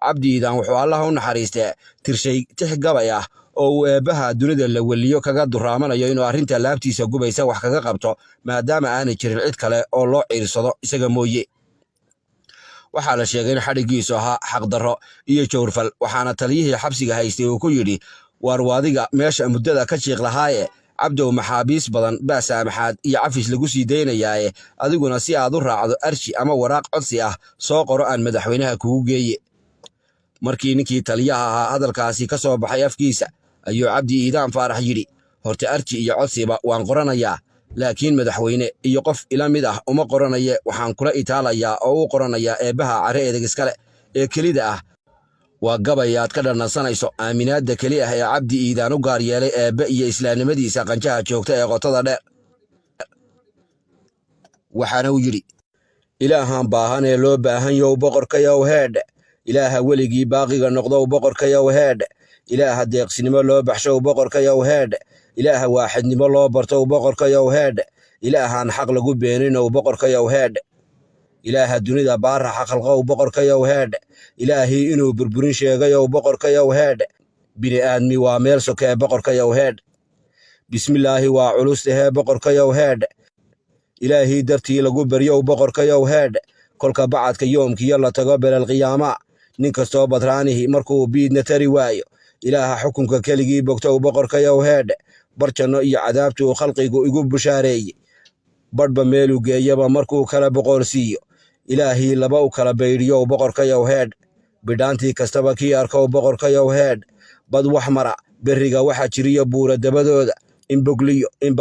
cabdi iidaan wuxuu allaha u naxariistee tirshay tix gabay ah oo uu eebbaha dunida la weliyo kaga duraamanayo inuu arrinta laabtiisa gubaysa wax kaga qabto maadaama aanay jirin cid kale oo loo ciirsado isaga mooye. waxaa la sheegay in xadhiggiisu ahaa xaqdarro iyo jawrfal, waxaana taliyihii xabsiga haystay uu ku yidhi, waar waadiga meesha muddada ka jiiq lahaaye cabdow maxaabiis badan baa saamaxaad iyo cafis lagu sii daynayaaye adiguna si aad u raacdo arji ama waraaq codsi ah soo qoro aan madaxweynaha kugu geeye. markii ninkii taliyaha ahaa hadalkaasi ka soo baxay afkiisa ayuu cabdi iidaan faarax yidhi, horta arji iyo codsiba waan qoranayaa, laakiin madaxweyne iyo qof ila mid ah uma qoranaye waxaan kula itaalayaa oo u qoranayaa eebbaha care edeg iskale ee kelida ah. waa gabay aad ka dhanansanayso aaminaadda keli ah ee cabdi iidaan u gaar yeelay eebbe iyo islaamnimadiisa qanjaha joogta ee qotada dheer. waxaana uu yidhi, ilaahan baahan ee loo baahan yow boqorkayow heedh, ilaaha weligii baaqiga noqdow boqorkayow heedh, ilaaha deeqsinimo loo baxshow boqorkayow heedh, ilaaha waaxidnimo loo bartow boqorkayow heedh, ilaahan xaq lagu beeninow boqorkayow heedh, ilaaha dunida baaraxa khalqow boqorkayow heedh, ilaahii inuu burburin sheegayow boqorkayow heedh, bini'aadmi waa meel sokee boqorkayow heedh, bismillaahi waa culustahee boqorkayow heedh, ilaahii dartii lagu baryow boqorkayow heedh, kolka bacadka yoomkiyo la tago belalqiyaama nin kastoo badraanihi markuu biidna tari waayo ilaaha xukunka keligii bogtow boqorkayow heedh, barjanno iyo cadaabtuu khalqigu igu bushaareeye badhba meeluu geeyaba markuu kala boqoolsiiyo ilaahii laba u kala baydhiyow boqorkayow heedh, bidhaantii kastaba kii arkow boqorkayow heedh, bad wax mara berriga waxa jiriyo buura dabadooda in bogliyo in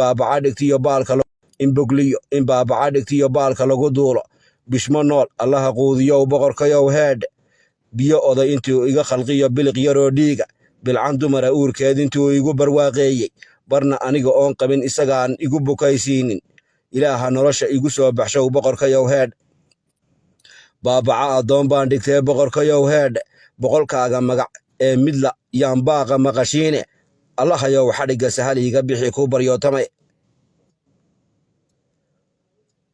baabaca dhigtiyo baalka lagu duulo bishmo nool allaha quudiyow boqorkayow heedh, biyo oday intuu iga khalqiyo biliq yaroo dhiiga bilcan dumara uurkeed intuu igu barwaaqeeyey barna aniga oon qabin isagaan igu bukaysiinin ilaaha nolosha igu soo baxshow boqorkayow heedh, baabaca addoon baan dhigtee boqorkayow heedh, boqolkaaga magac ee midla yaan baaqa maqashiine allahayow xadhigga sahal iiga bixi ku baryootame.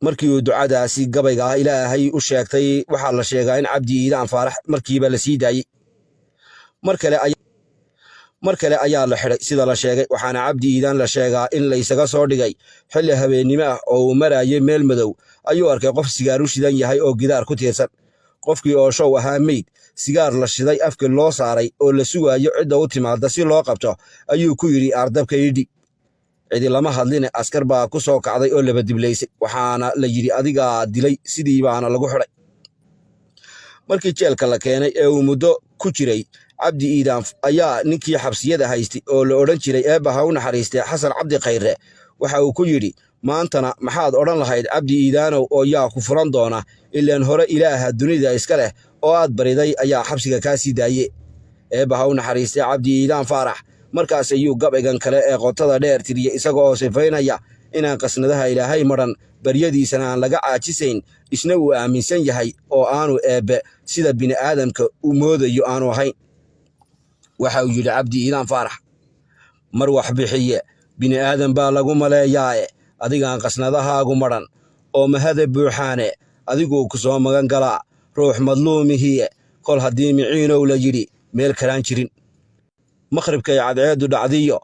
markii uu ducadaasi gabayga ah ilaahay u sheegtay waxaa la sheegaa in cabdi iidaan faarax markiiba la sii daayey. mar kale ayaa la xidhay sida la sheegay, waxaana cabdi iidaan la sheegaa in la isaga soo dhigay xilli habeennimo ah oo uu marayay meel madow ayuu arkay qof sigaar u shidan yahay oo gidaar ku tiirsan. qofkii oo show ahaa meyd sigaar la shiday afka loo saaray oo la sugaayo cidda u timaadda si loo qabto ayuu ku yidhi aardabka idhi. cidi lama hadline askar baa ku soo kacday oo laba diblaysay, waxaana la yidhi adigaa dilay, sidii baana lagu xidhay. markii jeelka la keenay ee uu muddo ku jiray cabdi iidaan ayaa ninkii xabsiyada haystay oo la odhan jiray eebbaha u naxariistee xasan cabdi khayre waxa uu ku yidhi, maantana maxaad odhan lahayd cabdi iidaanow oo yaa ku furan doona, ilaan hore ilaaha dunida iska leh oo aad bariday ayaa xabsiga kaa sii daaye. eebbaha u naxariistee cabdi iidaan faarax markaas ayuu gabaygan kale ee qotada dheer tiriye isaga oo sifaynaya inaan qasnadaha ilaahay madhan baryadiisana aan laga caajisayn isna uu aaminsan yahay oo aanu eebbe sida bini'aadamka u moodayo aanu ahayn. waxa uu yidhi cabdi iidaan faarax, mar wax bixiye bini'aadan baa lagu maleeyaaye adigaan qasnadahaagu madhan oo mahada buuxaane adiguu ku soo magan galaa ruux madluumihiye kol haddii miciinow la yidhi meel kalaan jirin. maqhribkay cadceeddu dhacdiyo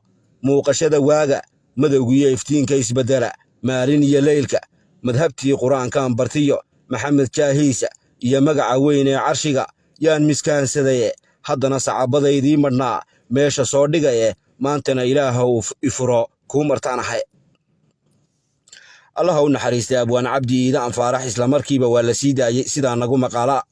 muuqashada waaga madowgiyo iftiinka isbeddela maalin iyo leylka madhabtii qur-aankaan bartiyo maxamed jaahiisa iyo magaca weyn ee carshiga yaan miskaansadaye haddana sacabadaydii madhnaa meesha soo dhigaye maantana ilaahow ifuro kuu martaanahay. allaha u naxariistay abwaan cabdi iidaan faarax islamarkiiba waa la sii daayey sidaa nagu maqaalaa.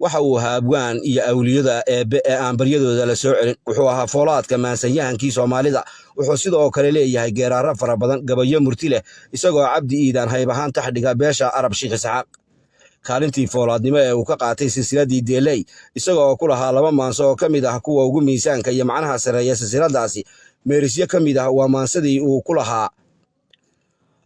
waxa uu ahaa abwaan iyo awliyada eebbe ee aan baryadooda la soo celin. wuxuu ahaa foolaadka maansanyahankii soomaalida. wuxuu sidoo kale leeyahay geeraaro fara badan, gabayo murti leh, isagoo cabdi iidaan hayb ahaan taxdhiga beesha arab shiikh isxaaq. kaalintii foolaadnimo ee uu ka qaatay silsiladii deeley isagoo ku lahaa 2 maanso oo ka mid ah kuwa ugu miisaanka iyo macnaha sareeya silsiladaasi. meerisyo ka mid ah waa maansadii uu ku lahaa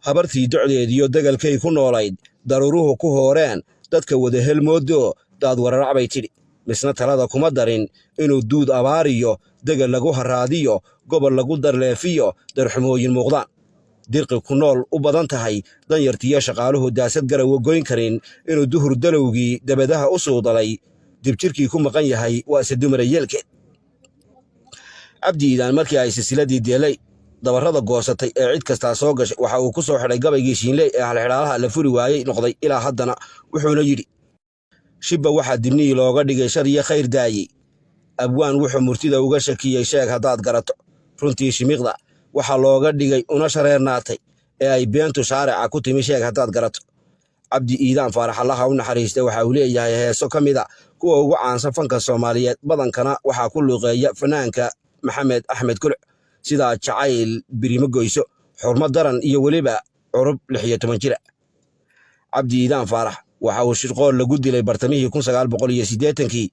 habartii docdeediyo degalkay ku noolayd daruuruhu ku hooreen dadka wada helmoodo daad wararac bay tidhi, misna talada kuma darin inuu duud abaariyo degal lagu haraadiyo gobol lagu darleefiyo darxumooyin muuqdaan. dirqi ku nool u badan tahay danyartiyo shaqaaluhu daasad garawa goyn karin inuu duhur dalowgii dabadaha u suudalay dibjirkii ku maqan yahay waa ise dumara yeelkeed cabdi iidaan markii ay silsiladii deelay dabarrada goosatay ee cid kastaa soo gashay waxa uu ku soo xidhay gabaygii shiinley ee halxidhaalaha la furi waayey noqday ilaa haddana wuxuuna yidhi shibba waxaa dibnihii looga dhigay shar iyo khayr daayey abwaan wuxuu murtida uga shakiyey sheeg haddaad garato runtii shimiqda waxaa looga dhigay una shareernaatay ee ay beentu shaarica ku timi sheeg haddaad garato cabdi iidaan faarax allaha u naxariista waxa uu leeyahay heeso ka mid a kuwa ugu caansan fanka soomaaliyeed badankana waxaa ku luuqeeya fanaanka maxamed axmed kuluc sida jacayl birimo goyso xurmo daran iyo weliba curub 16 jira cabdi iidaan faarax waxa uu shirqool lagu dilay bartamihii 1980kii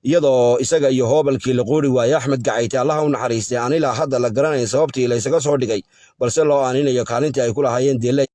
iyadoo isaga iyo hoobalkii la qoori waayey axmed gacayte allaha u naxariistay aan ilaa hadda la garanayn sababtii la isaga soo dhigay balse loo aaninayo kaalintii ay ku lahaayeen deelay